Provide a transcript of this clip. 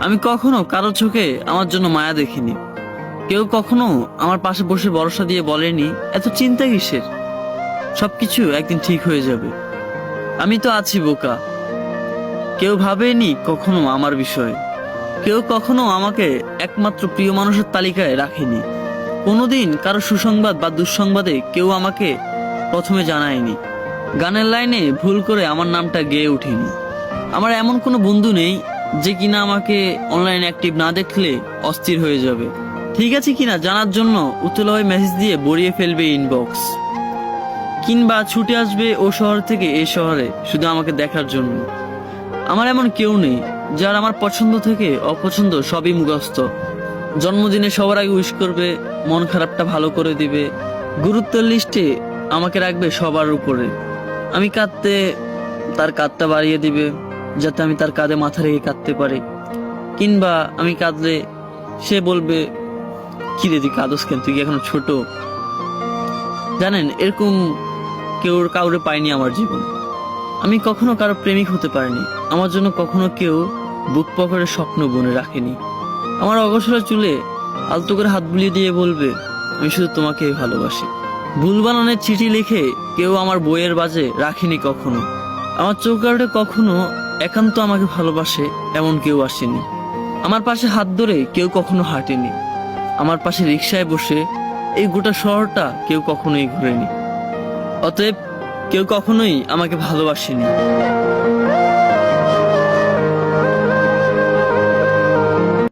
আমি কখনো কারো চোখে আমার জন্য মায়া দেখিনি। কেউ কখনো আমার পাশে বসে ভরসা দিয়ে বলেনি এত চিন্তা কিসের, সবকিছু একদিন ঠিক হয়ে যাবে। আমি তো আছি বোকা। কেউ ভাবেনি কখনো আমার বিষয়ে। কেউ কখনো আমাকে একমাত্র প্রিয় মানুষের তালিকায় রাখেনি। কোনোদিন কারো সুসংবাদ বা দুঃসংবাদে কেউ আমাকে প্রথমে জানায়নি। গানের লাইনে ভুল করে আমার নামটা গেয়ে ওঠেনি। আমার এমন কোনো বন্ধু নেই যে কিনা আমাকে অনলাইন অ্যাক্টিভ না দেখলে অস্থির হয়ে যাবে, ঠিক আছে কিনা জানার জন্য উতলা মেসেজ দিয়ে ভরিয়ে ফেলবে ইনবক্স, কিংবা ছুটে আসবে ও শহর থেকে এই শহরে শুধু আমাকে দেখার জন্য। আমার এমন কেউ নেই যার আমার পছন্দ থেকে অপছন্দ সবই মুখস্থ। জন্মদিনে সবার আগে উইশ করবে, মন খারাপটা ভালো করে দিবে, গুরুত্বের লিস্টে আমাকে রাখবে সবার উপরে। আমি কাঁদতে তার কাঁধটা বাড়িয়ে দিবে যাতে আমি তার কাঁধে মাথা রেখে কাঁদতে পারি, কিংবা আমি কাঁদলে সে বলবে কিরে তুই কাঁদস কেন, তুই কি এখনো ছোট। জানেন, এরকম কাউরে পাইনি আমার জীবন। আমি কখনো কারো প্রেমিক হতে পারিনি। আমার জন্য কখনো কেউ বুক পকেটে স্বপ্ন বুনে রাখেনি। আমার অগসরা চুলে আলতো করে হাত বুলিয়ে দিয়ে বলবে আমি শুধু তোমাকেই ভালোবাসি। ভুল বানানের চিঠি লিখে কেউ আমার বইয়ের বাজে রাখেনি কখনো। আমার চোখ আড়ে কখনো একান্ত আমাকে ভালোবাসে এমন কেউ আসেনি। আমার পাশে হাত ধরে কেউ কখনো হাঁটেনি। আমার পাশে রিকশায় বসে এই গোটা শহরটা কেউ কখনোই ঘুরেনি। অতএব কেউ কখনোই আমাকে ভালোবাসেনি।